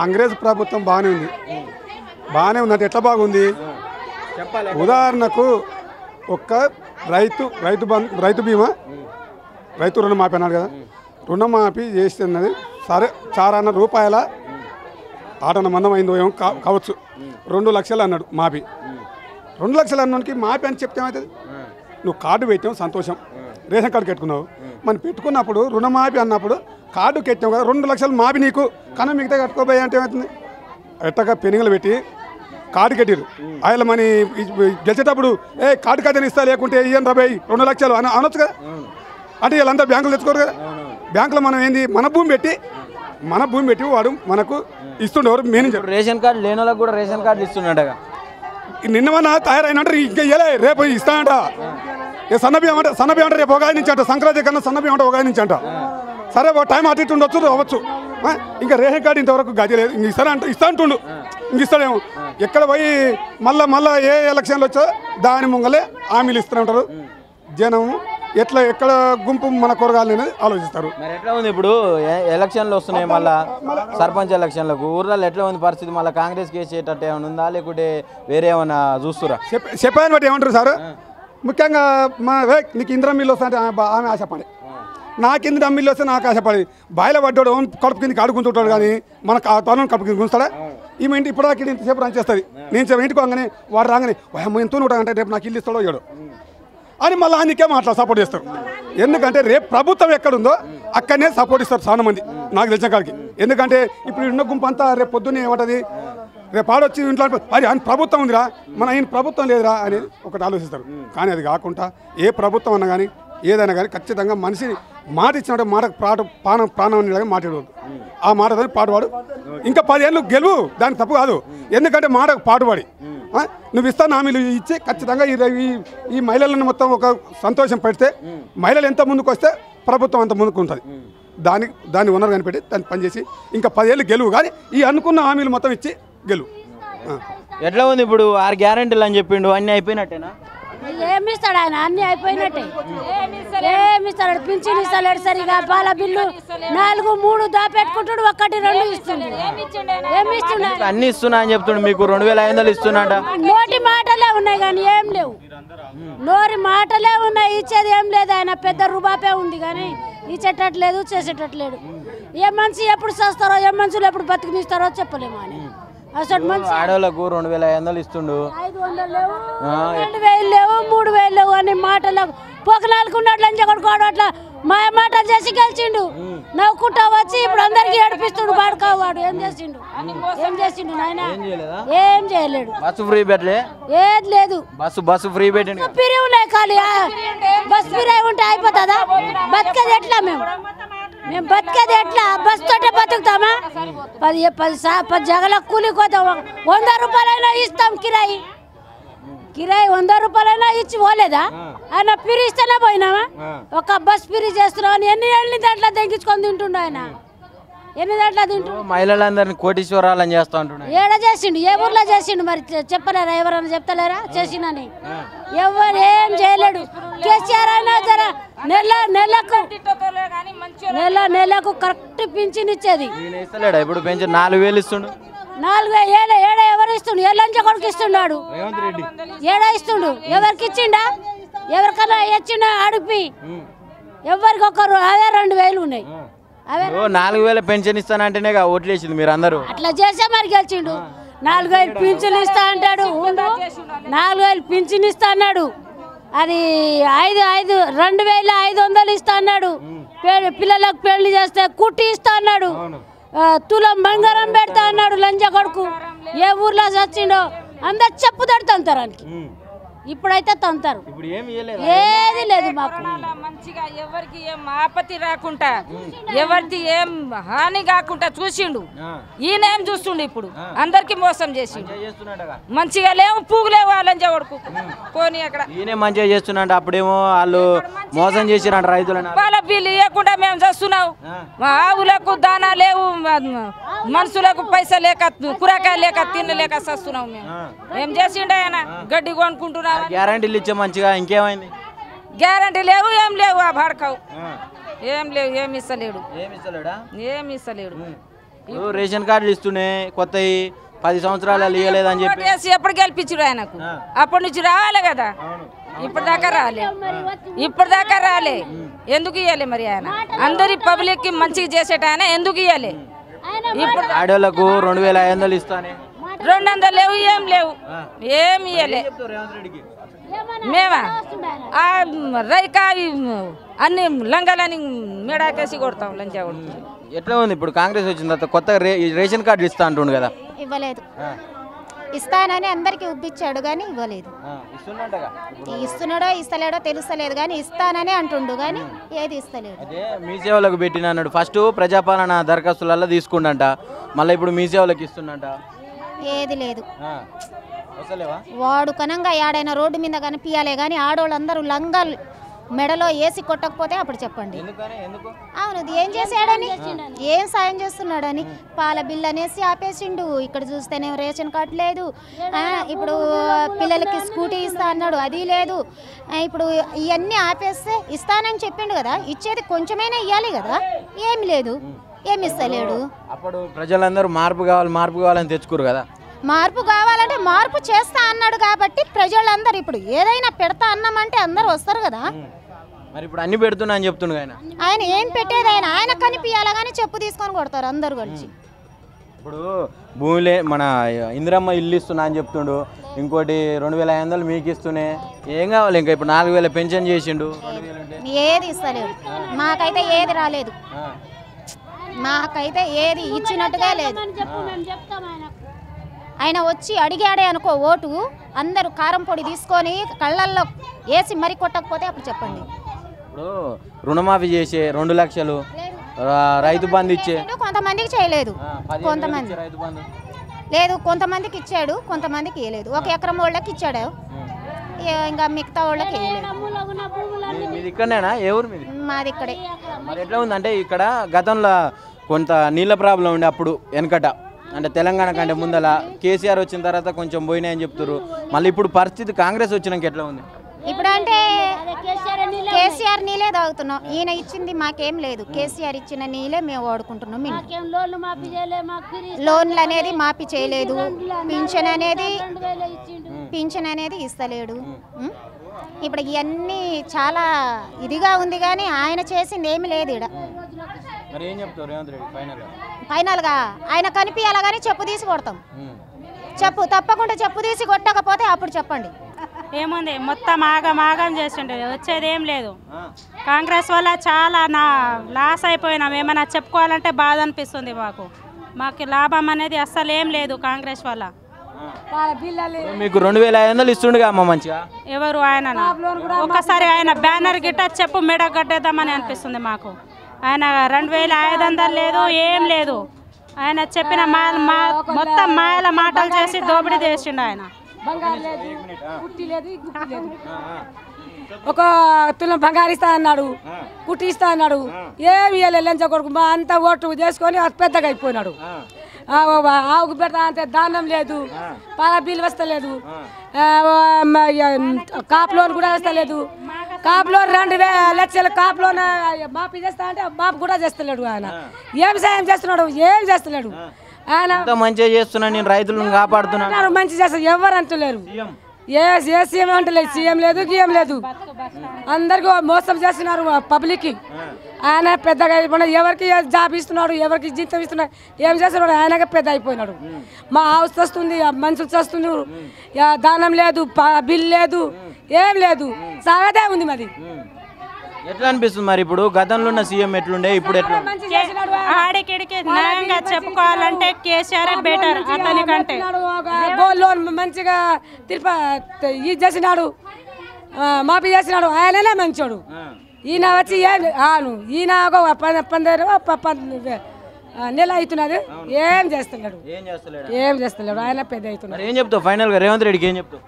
కాంగ్రెస్ ప్రభుత్వం బాగానే ఉంది. బాగానే ఉందంటే ఎట్లా బాగుంది? ఉదాహరణకు ఒక్క రైతు బీమా, రైతు రుణమాఫీ అన్నాడు కదా, రుణమాఫీ చేస్తున్నది సరే చారన్న రూపాయల ఆటన మందం అయిందో ఏమో కావచ్చు. 2 లక్షలు అన్నాడు మాఫీ. 2 లక్షలు అన్నానికి మాఫీ అని చెప్తే ఏమవుతుంది? నువ్వు కార్డు పెట్టావు సంతోషం, రేషన్ కార్డు కట్టుకున్నావు, మనం పెట్టుకున్నప్పుడు రుణమాఫీ అన్నప్పుడు కార్డు కట్టావు కదా, 2 లక్షలు మాఫీ నీకు కన్నా మిగతా కట్టుకోబోయే అంటే ఏమవుతుంది? ఎట్టగా పెనుగలు పెట్టి కార్డు కట్టిరు. ఆయన మనీ గెలిచేటప్పుడు కార్డు కట్టని ఇస్తా, లేకుంటే ఇయ్యను 2 లక్షలు అని అనొచ్చు కదా. అంటే వీళ్ళంతా బ్యాంకులు తెచ్చుకోరు కదా. బ్యాంకులో మనం ఏంది మన భూమి పెట్టి వాడు మనకు ఇస్తుండేవారు మేనేజర్. రేషన్ కార్డు లేని వాళ్ళకి కూడా రేషన్ కార్డు ఇస్తున్నాడగా. నిన్నమన్నా తయారైనంటారు, ఇంకా ఇయ్యలే రేపు ఇస్తానంట. సన్నబియ్యం అంటే రేపు ఒక నుంచి అంట, సంక్రాంతి కన్నా సన్నబియ్యం అంటే ఒక నుంచి అంట. సరే టైం అటు ఇటు ఉండొచ్చు అవ్వచ్చు. ఇంకా రేషన్ కార్డు ఇంతవరకు గది లేదు. ఇంక ఇస్తా అంటుండు, ఇంక ఇస్తాడేమో. ఎక్కడ పోయి మళ్ళా ఏ ఎలక్షన్లు వచ్చో దాని ముంగలే హామీలు ఇస్తూనే ఉంటారు. జనం ఎక్కడ గుంపు మన కూరగాయలు అనేది ఆలోచిస్తారు. మరి ఎట్లా ఉంది ఇప్పుడు ఎలక్షన్లు వస్తున్నాయి, మళ్ళీ సర్పంచ్ ఎలక్షన్లకు ఊర్లలో ఎట్లా ఉంది పరిస్థితి? మళ్ళీ కాంగ్రెస్ కేసేటట్టు ఏమైనా ఉందా, లేకుంటే వేరే ఏమైనా చూస్తురా? చెప్పాను బట్టి ఏమంటారు సార్, ముఖ్యంగా నీకు ఇంద్రం మిల్లు వస్తా అంటే ఆమె ఆశపడి, నాకు ఇంద్రం మిల్లు వస్తే నాకు ఆశపడి బాయిల పడ్డాడు కడుపు కిందకి ఆడుకుంటుంటాడు. కానీ మన తను కడుపు కింద గుంస్తాడా? ఈమె ఇంటి ఇప్పుడు దాకా ఇంతసేపు రన్ చేస్తుంది. నేను ఇంటికి పోగానే వాడు రాగానే ఎంతో ఉంటాడంటే రేపు నాకు ఇల్లు ఇస్తాడో ఇయ్యాడు అని మళ్ళీ ఆయనకే సపోర్ట్ చేస్తారు. ఎందుకంటే రేపు ప్రభుత్వం ఎక్కడుందో అక్కడనే సపోర్ట్ ఇస్తారు చాలా మంది నాకు తెలిసిన కాడికి. ఎందుకంటే ఇప్పుడు ఉన్న గుంపు అంతా రేపు పొద్దున్నే ఏమంటుంది, రేపు ఆడొచ్చి ఇంట్లో అది ఆయన ప్రభుత్వం ఉందిరా, మన ఆయన ప్రభుత్వం లేదురా అనేది ఒకటి ఆలోచిస్తారు. కానీ అది కాకుండా ఏ ప్రభుత్వం అన్నా కానీ ఏదైనా కానీ ఖచ్చితంగా మనిషి మాట ఇచ్చినట్టు మాటకు ప్రాణం అనేలాగా మాట్లాడవద్దు. ఆ మాటతో పాటుపాడు ఇంకా 10 ఏళ్ళు గెలువు, దానికి తప్పు కాదు. ఎందుకంటే మాటకు పాటుపడి నువ్వు ఇస్తాను హామీలు ఇచ్చి ఖచ్చితంగా ఈ మహిళలను మొత్తం ఒక సంతోషం పెడితే మహిళలు ఎంత ముందుకు వస్తే ప్రభుత్వం అంత ముందుకు ఉంటుంది. దాన్ని ఓనర్ కనిపెట్టి దాన్ని పనిచేసి ఇంకా 10 ఏళ్ళు గెలువు. కానీ ఈ అనుకున్న హామీలు మొత్తం ఇచ్చి గెలువు. ఎట్లా ఉంది ఇప్పుడు 6 గ్యారెంటీలు అని చెప్పిండు, అన్నీ అయిపోయినట్టేనా? ఏమిస్తాడు ఆయన? అన్ని అయిపోయినట్టే. ఏమిస్తాడు? పింఛన్ ఇస్తలేడు సరిగా, పాల బిల్లు 4, 3 దాపెట్టుకుంటాడు, 1, 2 ఇస్తుంది. ఏమిస్తున్నాడు? అన్ని ఇస్తున్నా అని చెప్తుండు. మీకు 2500 ఇస్తున్నాడ. నోటి మాటలే ఉన్నాయి కానీ ఏం లేవు. నోరి మాటలే ఉన్నాయి, ఇచ్చేది ఏం లేదు. ఆయన పెద్ద రూబాపే ఉంది కానీ ఇచ్చేటట్లేదు, చేసేటట్లేదు. ఏ మనిషి ఎప్పుడు చేస్తారో, ఏ మనుషులు ఎప్పుడు బతికినిస్తారో చెప్పలేము అని. అసలు ఆడవాళ్ళకు 2500 ఇస్తుండు. 500 లేవు, 2000 లేవు, 3000 లేవు అని మాటలు పొగనాలకు ఉన్నట్లు అని కొడుకోడు. అట్లా మాటలు చేసి గెలిచిండు. నవ్వుకుంటా వచ్చి ఇప్పుడు అందరికి ఏడిపిస్తుండు. వాడుకోవాడు ఏం చేసిండు నాయన? ఏం చేయలేడు. బస్సు ఫ్రీ పెట్టలే, ఏది లేదు. బస్సు ఫ్రీ పెట్టండి. ఫ్రీ ఉన్నాయి ఖాళీ. బస్ ఫ్రీ ఉంటే అయిపోతుందా? బతికేది ఎట్లా? మేము బతికేది ఎట్లా? బస్ తోటే బతుకుతామా? 10 జగల కూలికి పోతాం. 100 రూపాయలైనా ఇస్తాం కిరాయి 100 రూపాయలైనా ఇచ్చి పోలేదా? ఆయన పిరి ఇస్తేనే పోయినామా? ఒక బస్ పిరి చేస్తున్నాం. ఎన్ని దాంట్లో తెగించుకొని తింటుండ ఆయన. ఎన్ని దాంట్లో తింటు? మహిళలందరినీ కోటీశ్వరాలని చేస్తా ఉంటున్నాడు. ఏడ చేసిండు? ఏ ఊర్లో చేసిండు? మరి చెప్పలేరా? ఎవరైనా చెప్తలేరా చేసినని? ఎవరు ఏం చేయలేడు. కేసీఆర్ అయినా జర నెలకు కరెక్ట్ పింఛన్ ఇచ్చేది. ఇస్తలేడా ఇప్పుడు? పెన్షన్ 4000 ఇస్తుండు. 4000 ఏడ ఎవరు ఇస్తుండు? ఎల్లంచ కొడుకు ఇస్తున్నాడు. ఏడ ఇస్తుండు? ఎవరికి ఇచ్చిండా? ఎవరికన్నా ఇచ్చిండా? అడిపి ఎవరికి ఒకరు అవే 2000 ఉన్నాయి. 4000 పెన్షన్ ఇస్తానంటేనే ఓట్లు వేసింది మీరు అందరూ. అట్లా చేసే మరి గెలిచిండు. 4000 పింఛన్ ఇస్తా అంటాడు. 4000 పింఛన్ ఇస్తా అన్నాడు. అది 2500 ఇస్తా అన్నాడు. పిల్లలకు పెళ్లి చేస్తే కుట్టి ఇస్తా అన్నాడు. తులం బంగారం పెడతా అన్నాడు. లంజ కొడుకు ఏ ఊర్లో చచ్చిండో అందరు చెప్పు తడుతానికి. ఇప్పుడైతే తంతారు. ఏది లేదు మాకు. మంచిగా ఎవరికి ఏం ఆపత్తి రాకుండా, ఎవరికి ఏం హాని కాకుండా చూసిండు. ఈయన ఏం చూస్తుండు? ఇప్పుడు అందరికి మోసం చేసిండు. మంచిగా లేవు, పూగులేవు. వాళ్ళని కొడుకు పోనీ అక్కడ ఈయన మంచిగా చేస్తున్నా. అప్పుడేమో వాళ్ళు మోసం చేసిరంట రైతులను. వాళ్ళ బిల్లు ఇవ్వకుండా మేము చేస్తున్నాం. ఆవులకు దానా లేవు, మనుషులకు పైసా లేక, కూరగాయ లేక, తినలేక చేస్తున్నాం. మేము ఏం చేసిండు ఆయన? గడ్డి కొనుక్కుంటున్నాం. గ్యారంటీలు ఇచ్చే మంచిగా. ఇంకేమైంది? గ్యారంటీ లేవు, ఏం లేవు. ఆ భాడకావు ఏం లేవు. ఏమి ఇస్తలేడు. ఏమి ఇస్తలేడా? ఏమి ఇస్తలేడు. ఇప్పుడు రేషన్ కార్డులు ఇస్తూనే కొత్తవి 10 సంవత్సరాలు ఇవ్వలేదని చెప్పి ఓటేసి ఎప్పుడు గెలిపించుడు ఆయనకు అప్పటి నుంచి రావాలి కదా ఇప్పటిదాకా రాలే ఎందుకు ఇవ్వాలి మరి ఆయన అందరి పబ్లిక్ కి మంచిగా చేసేట ఆయన ఎందుకు ఇవ్వాలి ఇప్పుడు ఆడోళ్ళకు 2500 ఇస్తానే 200 లేవు ఏం ఇవ్వలే మేమా రైకా అన్ని లంగాలని మెడాకేసి కొడతాం లంచా కొడుతుంది. ఎట్లా ఉంది ఇప్పుడు కాంగ్రెస్ వచ్చిన తర్వాత కొత్తగా రేషన్ కార్డు ఇస్తా అంటుండు కదా? ఇవ్వలేదు. ఇస్తానని అందరికి ఉబ్బిచ్చాడు కానీ ఇవ్వలేదు. ఇస్తున్నాడో ఇస్తలేడో తెలుస్తలేదు కానీ ఇస్తానని అంటుండు కానీ ఏది ఇస్తలేడు. అదే మీ సేవలకు పెట్టిన అన్నాడు. ఫస్ట్ ప్రజాపాలన దరఖాస్తులలో తీసుకుండంట, మళ్ళీ ఇప్పుడు మీ సేవలకు ఇస్తుండంట. ఏది లేదు. వాడు కనంగా ఏడైనా రోడ్డు మీద కనిపించాలే కానీ ఆడోళ్ళందరూ లంగాలు మెడలో వేసి కొట్టకపోతే అప్పుడు చెప్పండి. అవును, ఏం చేశాడని, ఏం సాయం చేస్తున్నాడని పాల బిల్ అనేసి ఆపేసిండు. ఇక్కడ చూస్తేనే రేషన్ కార్డు లేదు. ఇప్పుడు పిల్లలకి స్కూటీ ఇస్తా అన్నాడు, అది లేదు. ఇప్పుడు ఇవన్నీ ఆపేస్తే ఇస్తానని చెప్పిండు కదా, ఇచ్చేది కొంచెమైనా ఇవ్వాలి కదా, ఏమి లేదు, ఏమి ఇస్తలేడు. అప్పుడు ప్రజలందరూ మార్పు కావాలని తెచ్చుకోరు కదా. మార్పు కావాలంటే మార్పు చేస్తా అన్నాడు కాబట్టి ప్రజలందరూ ఇప్పుడు ఏదైనా పెడతా అన్నామంటే అందరూ వస్తారు కదా. మరి ఇప్పుడు అన్ని పెడుతున్నా అని చెప్తుండు ఆయన ఏం పెట్టేది, ఆయన కనిపించాలా కానీ చెప్పు తీసుకొని కొడతారు అందరు కలిసి. ఇప్పుడు భూమిలే మన ఇందిరమ్మ ఇల్లు ఇస్తున్నా అని చెప్తుండు, ఇంకోటి 2500 మీకు ఇస్తూనే ఏం కావాలి ఇంకా? ఇప్పుడు 4000 పెన్షన్ చేసిండు, ఏది ఇస్తలేడు. మాకైతే ఏది రాలేదు, మాకైతే ఏది ఇచ్చినట్టుగా లేదు. ఆయన వచ్చి అడిగాడే అనుకో ఓటు, అందరూ కారం పొడి తీసుకొని కళ్ళల్లో వేసి మరీ కొట్టకపోతే అప్పుడు చెప్పండి. ఇప్పుడు రుణమాఫీ చేసే 2 లక్షలు, రైతు బంధు ఇచ్చే కొంతమందికి చేయలేదు, కొంతమంది లేదు, కొంతమందికి ఇచ్చాడు, కొంతమందికి ఇవ్వలేదు. 1 ఎకరం వాళ్ళకి ఇచ్చాడు, ఇంకా మిగతా వాళ్ళకి వేయలేదు. మీది ఇక్కడనేనా? ఏ ఊరు మీది? మాది ఇక్కడే. మరి ఎట్లా ఉందంటే ఇక్కడ గతంలో కొంత నీళ్ళ ప్రాబ్లం ఉండే అప్పుడు వెనకట, అంటే తెలంగాణ కంటే ముందల కేసీఆర్ వచ్చిన తర్వాత కొంచెం పోయినాయని చెప్తారు. మళ్ళీ ఇప్పుడు పరిస్థితి కాంగ్రెస్ వచ్చినాక ఎట్లా ఉంది? ఇప్పుడు అంటే కేసీఆర్ నీళ్ళే తాగుతున్నాం, ఈయన ఇచ్చింది మాకేం లేదు. కేసీఆర్ ఇచ్చిన నీళ్ళే మేము వాడుకుంటున్నాం. లోన్లు అనేది మాఫీ చేయలేదు, పింఛన్ అనేది ఇస్తలేడు. ఇప్పుడు ఇవన్నీ చాలా ఇదిగా ఉంది కానీ ఆయన చేసింది ఏమి లేదు. ఇక్కడ ఫైనల్గా ఆయన కనిపించాలా కానీ చెప్పు తీసి కొడతాం. తప్పకుండా చెప్పు తీసి కొట్టకపోతే అప్పుడు చెప్పండి. ఏముంది, మొత్తం ఆగం చేస్తుండే, వచ్చేది ఏం లేదు. కాంగ్రెస్ వల్ల చాలా లాస్ అయిపోయినాం. ఏమైనా చెప్పుకోవాలంటే బాధ అనిపిస్తుంది. మాకు లాభం అనేది అస్సలు ఏం లేదు కాంగ్రెస్ వల్ల. మీకు 2500 ఇస్తుండగా అమ్మ మంచిగా. ఎవరు ఆయన? ఒక్కసారి ఆయన బ్యానర్ గిట్ట చెప్పు మెడ కట్టేద్దామని అనిపిస్తుంది మాకు. ఆయన 2500 లేదు, ఏం లేదు. ఆయన చెప్పిన మొత్తం మాయల మాటలు చేసి దోపిడీ చేసిండు ఆయన. ఒక తులం బంగారు ఇస్తా అన్నాడు, కుట్టి ఇస్తా అన్నాడు, ఏమి లంచ కొడుకు మా అంతా ఓటు చేసుకొని పెద్దగా అయిపోయినాడు. ఆవుకు పెడతా అంతే దానం లేదు, పాల బిల్లు వస్తలేదు, కాప్ లోన్ కూడా వస్తలేదు. కాప్ లోన్ 2 లక్షల కాప్ లోన్ మాఫీ చేస్తా అంటే మాఫీ కూడా చేస్తలేడు. ఆయన ఏం సాయం చేస్తున్నాడు? ఏం చేస్తలేడు. ఆయన మంచిగా చేస్తున్నాను, నేను రైతులను కాపాడుతున్నాను, మంచి చేస్తారు, ఎవరు అంటలేరు. ఏ సీఎం అంటలేదు, సీఎం లేదు, గీఎం లేదు, అందరికి మోసం చేస్తున్నారు పబ్లిక్. ఆయన పెద్దగా అయిపోయినాడు, ఎవరికి జాబ్ ఇస్తున్నాడు, ఎవరికి జీతం ఇస్తున్నాడు, ఏం చేస్తున్నాడు? ఆయనగా పెద్ద అయిపోయినాడు. మా హౌస్ వస్తుంది, మనుషులు వస్తున్నారు, దానం లేదు, బిల్ లేదు, ఏం లేదు, సాగదే ఉంది మరి. ఎట్లా అనిపిస్తుంది మరి? ఇప్పుడు గతంలో ఉన్న సీఎం ఎట్లుండే, ఇప్పుడు ఎట్లా? ఆడికిడికి న్యాయంగా చెప్పుకోవాలంటే కేసీఆర్ బెటర్ అతని కంటే. గోల్డ్ లోన్ మంచిగా ఇది చేసినాడు, మాఫీ చేసినాడు, ఆయననే మంచోడు. ఈయన వచ్చి ఈయన 15 నెల అవుతున్నది, ఏం చేస్తున్నాడు? ఏం చేస్తలేడు. ఆయన పెద్ద అవుతున్నాడు. ఏం చెప్తావు ఫైనల్ గా రేవంత్ రెడ్డికి? ఏం చెప్తావు?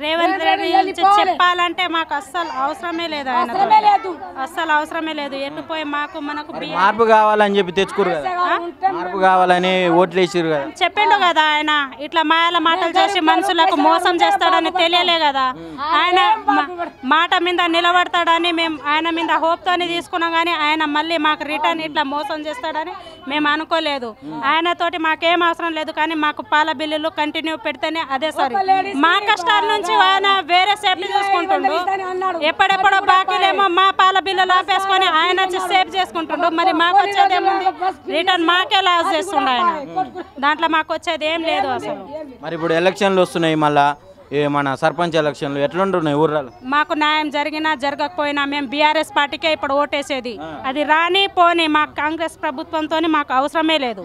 రేవంత్ రెడ్డి చెప్పాలంటే మాకు అస్సలు అవసరమే లేదు, అస్సలు అవసరమే లేదు. ఎట్టుపోయి మనకు మార్పు కావాలని చెప్పి తెచ్చుకోరు కదా, మార్పు కావాలని ఓట్లు వేసారు కదా. చెప్పిండు కదా ఆయన, ఇట్లా మాయల మాటలు చేసి మనుషులకు మోసం చేస్తాడని తెలియలే కదా. ఆయన మాట మీద నిలబడతాడని మేము ఆయన మీద హోప్ తోని తీసుకున్నాం కానీ ఆయన మళ్ళీ మాకు రిటర్న్ ఇట్లా మోసం చేస్తాడని మేము అనుకోలేదు. ఆయనతోటి మాకేం అవసరం లేదు, కానీ మాకు పాల బిల్లులు కంటిన్యూ పెడితేనే అదే సరే. మా కష్టాల నుంచి ఆయన వేరే సేఫ్టీ చూసుకుంటుండు. ఎప్పుడెప్పుడో బాకీలేమో మా పాల బిల్లులు ఆపేసుకొని ఆయన వచ్చి సేఫ్ చేసుకుంటుండు. మరి మాకు వచ్చేది ఏముంది? రిటర్న్ మాకే లాస్ చేస్తుండు ఆయన. దాంట్లో మాకు వచ్చేది ఏం లేదు అసలు. మరి ఇప్పుడు ఎలక్షన్లు వస్తున్నాయి, మళ్ళా మన సర్పంచ్ ఎలక్షన్లు ఎట్లుంటున్నాయి ఊర్లలో? మాకు న్యాయం జరిగినా జరగకపోయినా మేము బీఆర్ఎస్ పార్టీకే ఇప్పుడు ఓటేసేది. అది రాని పోని మాకు కాంగ్రెస్ ప్రభుత్వంతో మాకు అవసరమే లేదు.